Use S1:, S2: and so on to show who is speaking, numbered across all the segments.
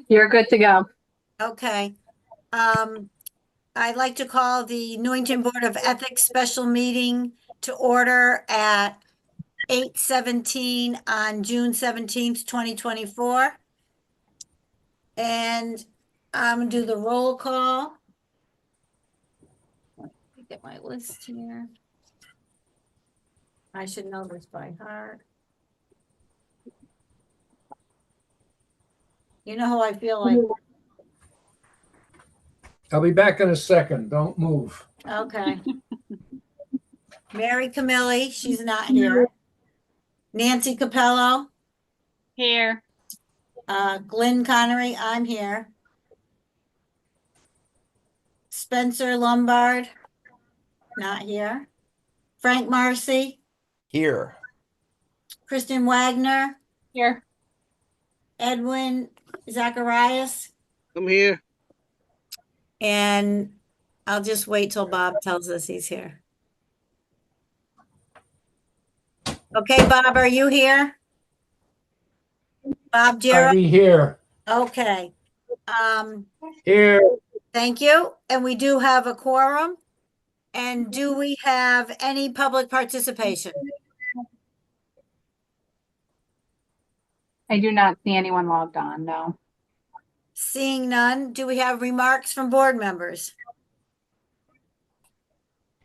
S1: You're good to go.
S2: Okay. I'd like to call the Newington Board of Ethics special meeting to order at 8:17 on June 17th, 2024. And I'm gonna do the roll call. Let me get my list here. I should know this by heart. You know how I feel like,
S3: I'll be back in a second. Don't move.
S2: okay. Mary Camilli, she's not here. Nancy Capello,
S1: Here.
S2: Glenn Connery, I'm here. Spencer Lombard, not here. Frank Marcy,
S4: Here.
S2: Kristen Wagner,
S1: Here.
S2: Edwin Zacharias,
S5: I'm here.
S2: and I'll just wait till Bob tells us he's here. Okay, Bob, are you here? Bob
S3: I'll
S2: Jarrett?
S3: be here.
S2: Okay.
S3: Here.
S2: Thank you. And we do have a quorum. And do we have any public participation?
S1: I do not see anyone logged on, no.
S2: Seeing none, do we have remarks from board members?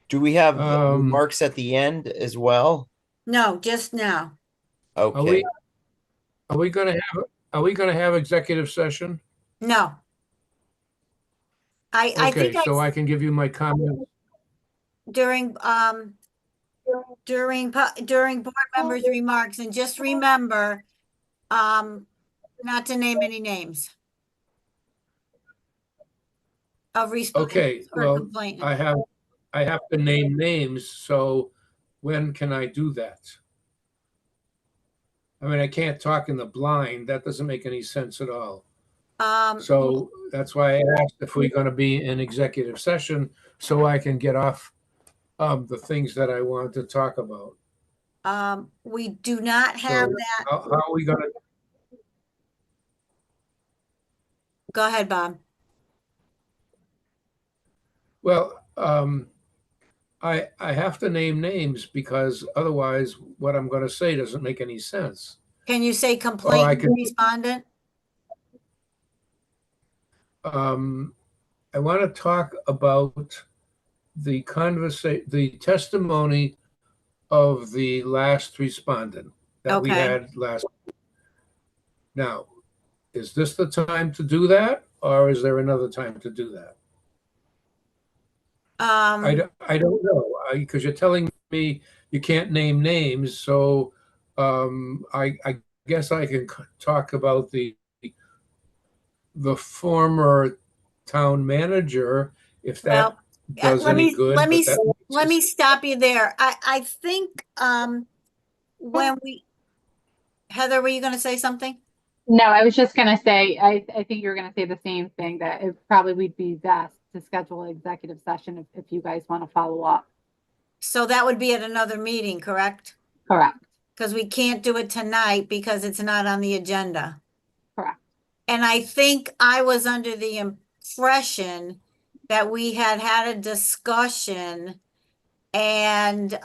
S4: Do we have
S3: Um,
S4: remarks at the end as well?
S2: No, just now.
S4: Okay.
S3: Are we gonna have executive session?
S2: No. I
S3: Okay,
S2: think
S3: so I can give you my comments.
S2: during board members' remarks, and just remember not to name any names of
S3: Okay,
S2: respondents or
S3: well,
S2: complainants.
S3: I have to name names, so when can I do that? I mean, I can't talk in the blind. That doesn't make any sense at all. So that's why I asked if we're gonna be in executive session so I can get off the things that I wanted to talk about.
S2: We do not have
S3: So
S2: that.
S3: how are we gonna,
S2: Go ahead, Bob.
S3: well, I have to name names because otherwise what I'm gonna say doesn't make any sense.
S2: Can you say complainant
S3: can-
S2: respondent?
S3: I want to talk about the testimony of the last respondent that we
S2: Okay.
S3: had last. Now, is this the time to do that, or is there another time to do that? I don't know, because you're telling me you can't name names, so I guess I can talk about the former town manager, if that does any good.
S2: Let me
S3: but
S2: stop you there. I think when we, Heather, were you going to say something?
S1: No, I was just gonna say, I think you're gonna say the same thing, that it probably would be best to schedule an executive session if you guys want to follow up.
S2: So that would be at another meeting, correct?
S1: Correct,
S2: Because we can't do it tonight because it's not on the agenda.
S1: correct.
S2: And I think I was under the impression that we had a discussion and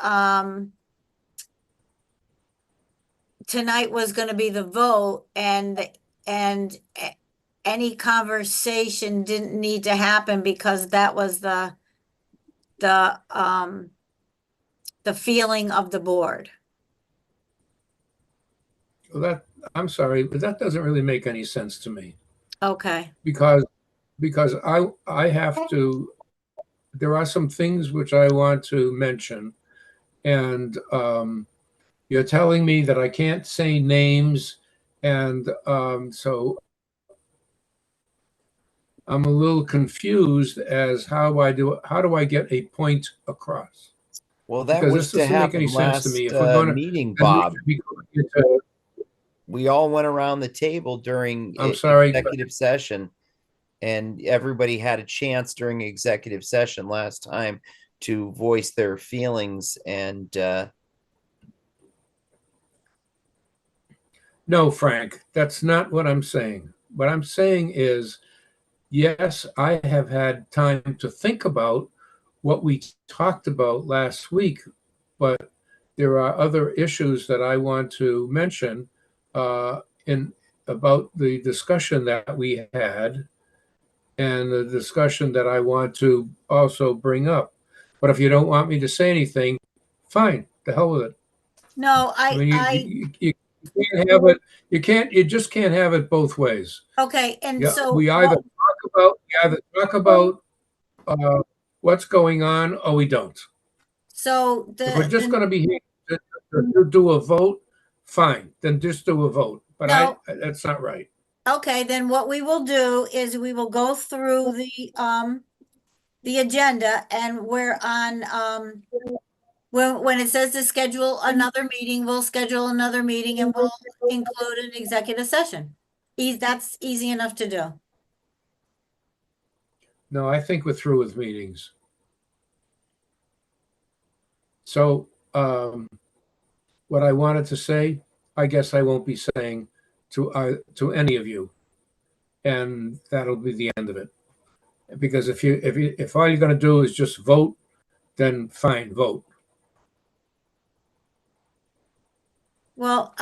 S2: tonight was going to be the vote, and any conversation didn't need to happen because that was the feeling of the board.
S3: Well, I'm sorry, but that doesn't really make any sense to me,
S2: Okay.
S3: because I have to, there are some things which I want to mention, and you're telling me that I can't say names, and so I'm a little confused as how do I get a point across?
S4: Well, that
S3: Because
S4: was
S3: this
S4: to
S3: doesn't make any
S4: happen
S3: sense to
S4: last
S3: me. If we're going to
S4: meeting,
S3: then we
S4: Bob.
S3: should be going into-
S4: We all went around the table during
S3: I'm sorry, but-
S4: executive session, and everybody had a chance during executive session last time to voice their feelings. And
S3: No, Frank, that's not what I'm saying. What I'm saying is, yes, I have had time to think about what we talked about last week, but there are other issues that I want to mention in about the discussion that we had and the discussion that I want to also bring up. But if you don't want me to say anything, fine, the hell with it.
S2: No,
S3: I mean,
S2: I,
S3: you can't have it. You just can't have it both ways.
S2: okay, and
S3: Yeah,
S2: so,
S3: we either talk about what's going on or we don't.
S2: so
S3: If we're just going to be here to do a vote, fine, then just do a vote. But
S2: no,
S3: that's not right.
S2: okay, then what we will do is we will go through the agenda, and we're on, when it says to schedule another meeting, we'll schedule another meeting and we'll include an executive session. That's easy enough to do.
S3: No, I think we're through with meetings. So, what I wanted to say, I guess I won't be saying to any of you, and that'll be the end of it. Because if all you're going to do is just vote, then fine, vote.
S2: Well,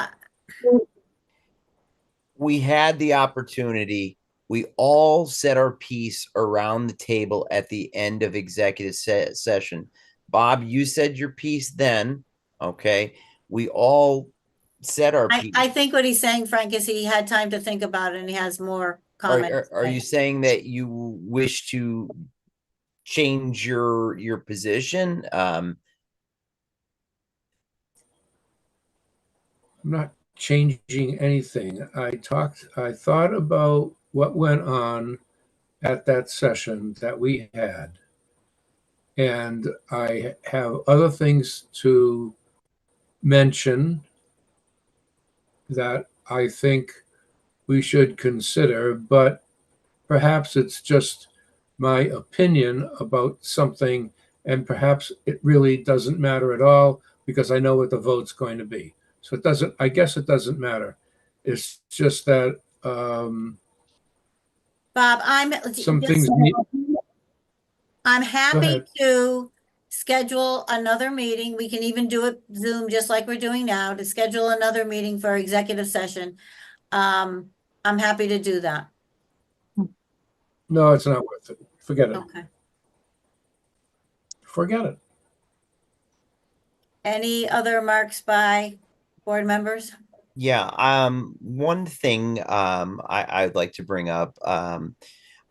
S4: We had the opportunity. We all said our piece around the table at the end of executive session. Bob, you said your piece then. Okay. We all said our piece.
S2: I think what he's saying, Frank, is he had time to think about it and he has more comments.
S4: Are you saying that you wish to change your position?
S3: I'm not changing anything. I thought about what went on at that session that we had. And I have other things to mention that I think we should consider, but perhaps it's just my opinion about something, and perhaps it really doesn't matter at all because I know what the vote's going to be. So I guess it doesn't matter. It's just that
S2: Bob,
S3: some things need,
S2: I'm
S3: go
S2: happy
S3: ahead.
S2: to schedule another meeting. We can even do it Zoom, just like we're doing now, to schedule another meeting for executive session. I'm happy to do that.
S3: No, it's not worth it. Forget it.
S2: Okay.
S3: Forget it.
S2: Any other remarks by board members?
S4: Yeah. One thing I'd like to bring up.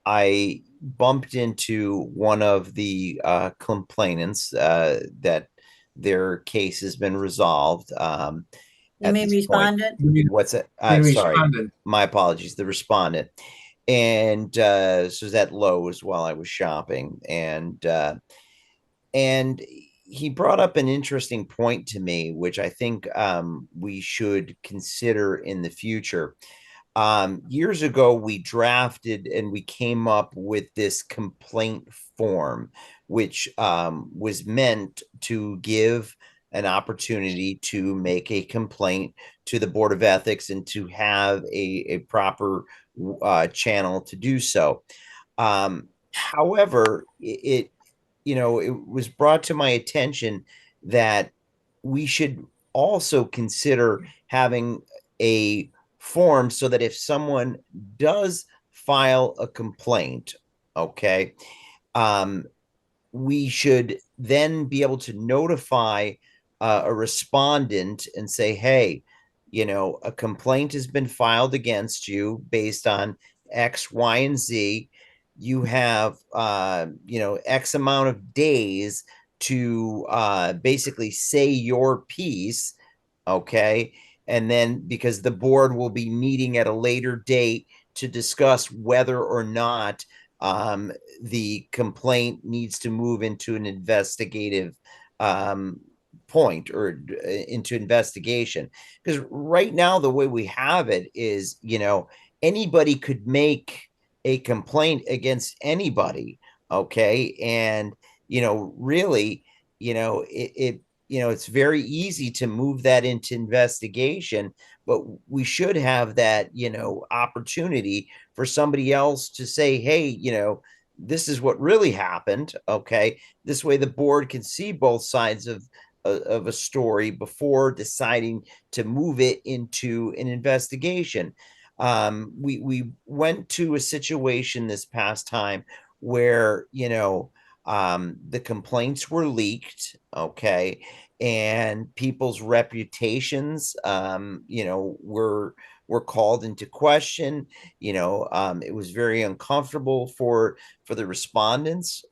S4: I bumped into one of the complainants that their case has been resolved.
S2: You
S4: At
S2: mean
S4: this point.
S2: respondent?
S4: What's it?
S3: You
S4: Sorry,
S3: responded.
S4: my apologies. The respondent, and so was at Lowe's while I was shopping, and he brought up an interesting point to me, which I think we should consider in the future. Years ago, we drafted and we came up with this complaint form, which was meant to give an opportunity to make a complaint to the Board of Ethics and to have a proper channel to do so. However, it was brought to my attention that we should also consider having a form so that if someone does file a complaint, okay, we should then be able to notify a respondent and say, hey, a complaint has been filed against you based on X, Y, and Z. You have, X amount of days to basically say your piece, okay? And then because the board will be meeting at a later date to discuss whether or not the complaint needs to move into an investigative point or into investigation. Because right now, the way we have it is, anybody could make a complaint against anybody. Okay. And, really, it's very easy to move that into investigation, but we should have that, opportunity for somebody else to say, hey, this is what really happened. Okay. This way the board can see both sides of a story before deciding to move it into an investigation. We went to a situation this past time where, the complaints were leaked, okay, and people's reputations, were called into question. It was very uncomfortable for the respondents.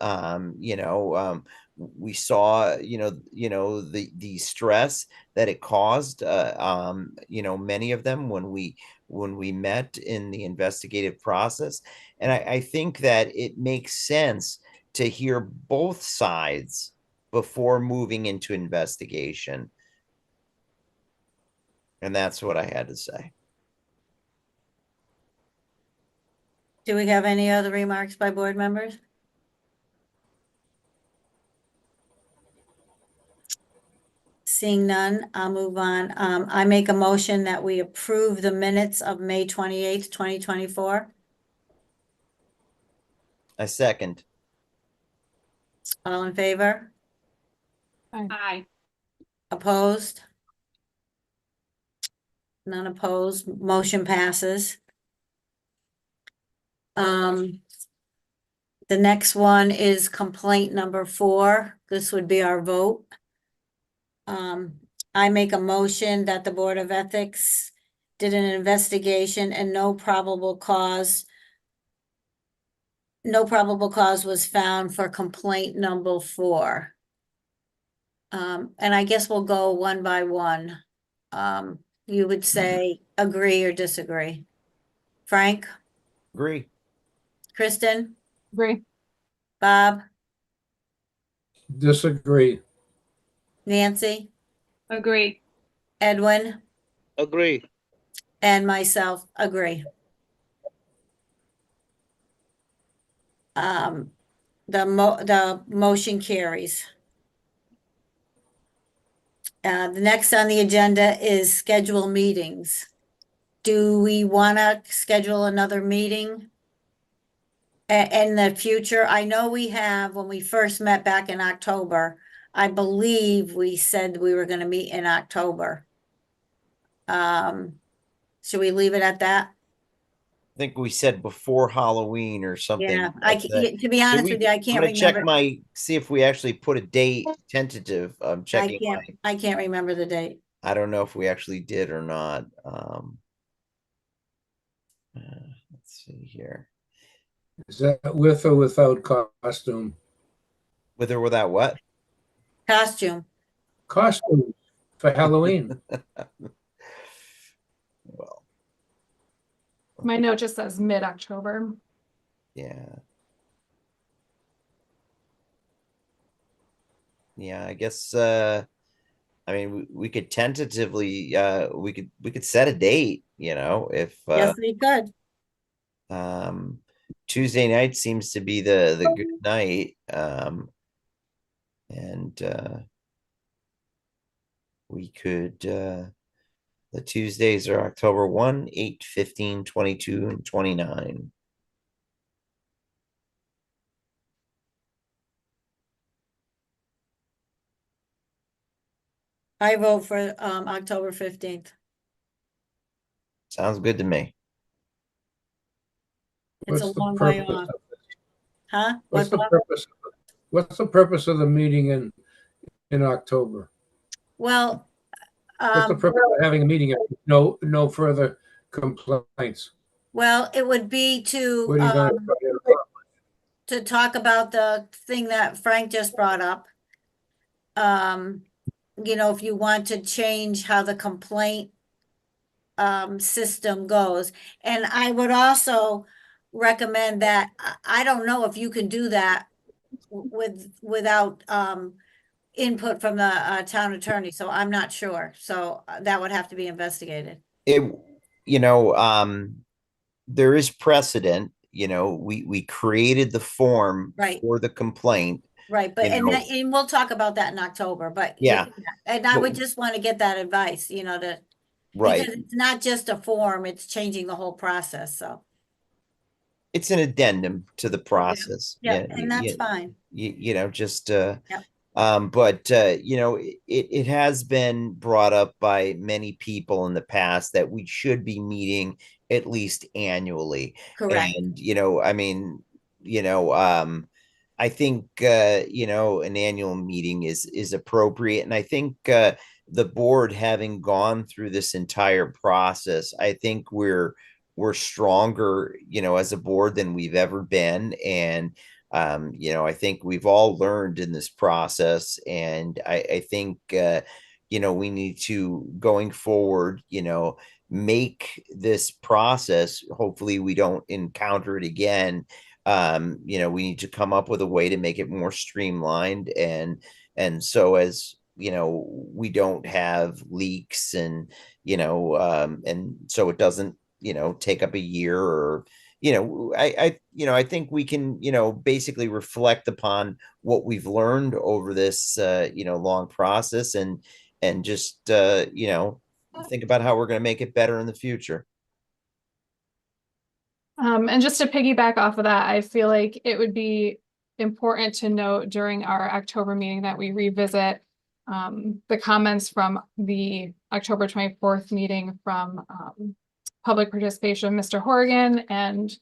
S4: We saw, the stress that it caused, many of them when we met in the investigative process. And I think that it makes sense to hear both sides before moving into investigation. And that's what I had to say.
S2: Do we have any other remarks by board members? Seeing none, I'll move on. I make a motion that we approve the minutes of May 28th, 2024.
S4: I second.
S2: All in favor?
S1: Aye.
S2: Opposed? None opposed. Motion passes. The next one is complaint number 4. This would be our vote. I make a motion that the Board of Ethics did an investigation and no probable cause was found for complaint number 4. And I guess we'll go one by one. You would say agree or disagree. Frank,
S4: Agree.
S2: Kristen,
S1: Agree.
S2: Bob,
S3: Disagree.
S2: Nancy,
S1: Agree.
S2: Edwin,
S5: Agree.
S2: and myself agree. The motion carries. The next on the agenda is schedule meetings. Do we want to schedule another meeting in the future? I know we have, when we first met back in October, I believe we said we were going to meet in October. Should we leave it at that?
S4: I think we said before Halloween or something.
S2: Yeah,
S4: like that.
S2: to be honest with you, I
S4: I'm
S2: can't
S4: gonna check
S2: remember.
S4: see if we actually put a date tentative. I'm checking
S2: I can't remember the date.
S4: I don't know if we actually did or not. Let's see here.
S3: Is that with or without costume?
S4: With or without what?
S2: Costume.
S3: Costume for Halloween.
S4: Well,
S6: My note just says mid-October.
S4: yeah. Yeah, I guess I mean we could tentatively we could set a date, if
S2: Yes, we could.
S4: Tuesday night seems to be the good night. And we could the Tuesdays are October 1, 8, 15, 22, and 29.
S2: I vote for October 15th.
S4: Sounds good to me.
S2: It's a
S3: What's the
S2: long way
S3: purpose
S2: off.
S3: of this?
S2: Huh?
S3: What's the
S2: Bob?
S3: purpose? What's the purpose of the meeting in October?
S2: Well,
S3: What's the purpose of having a meeting if no further complaints?
S2: well, it would be
S3: What are you going
S2: to talk about the thing that Frank just brought up. If you want to change how the complaint system goes. And I would also recommend that, I don't know if you can do that without input from the town attorney, so I'm not sure. So that would have to be investigated.
S4: It you know there is precedent. We created the form
S2: Right.
S4: for the complaint.
S2: Right, but,
S4: You
S2: and,
S4: know.
S2: and we'll talk about that in October, but.
S4: Yeah.
S2: And I
S4: But-
S2: would just want to get that advice, to,
S4: Right.
S2: because it's not just a form, it's changing the whole process, so.
S4: It's an addendum to the process.
S2: Yeah, and that's fine.
S4: Just
S2: Yep.
S4: but it has been brought up by many people in the past that we should be meeting at least annually.
S2: Correct.
S4: And I mean, I think an annual meeting is appropriate. And I think the board, having gone through this entire process, I think we're stronger, as a board than we've ever been. And I think we've all learned in this process, and I think we need to, going forward, make this process. Hopefully, we don't encounter it again. We need to come up with a way to make it more streamlined, and so as we don't have leaks, and so it doesn't take up a year, or I think we can basically reflect upon what we've learned over this long process, and just think about how we're going to make it better in the future.
S6: And just to piggyback off of that, I feel like it would be important to note during our October meeting that we revisit the comments from the October 24th meeting from public participation, Mr. Horgan and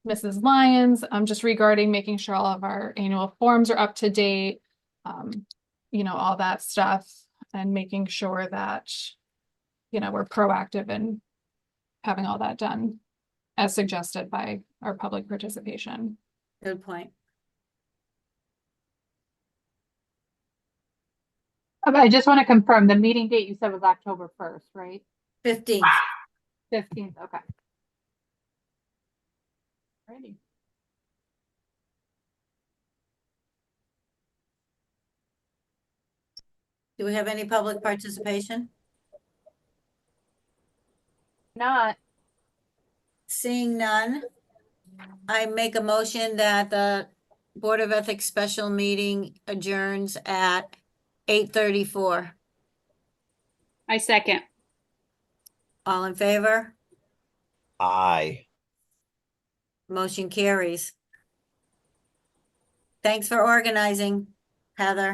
S6: Mrs. Lyons, just regarding making sure all of our annual forms are up to date, all that stuff, and making sure that, we're proactive in having all that done as suggested by our public participation.
S2: Good point.
S1: I just want to confirm the meeting date you said was October 1st, right?
S2: 15th.
S1: 15th, okay. Ready.
S2: Do we have any public participation?
S1: Not.
S2: Seeing none, I make a motion that the Board of Ethics special meeting adjourns at 8:34.
S5: I second.
S2: All in favor?
S4: Aye.
S2: Motion carries. Thanks for organizing, Heather.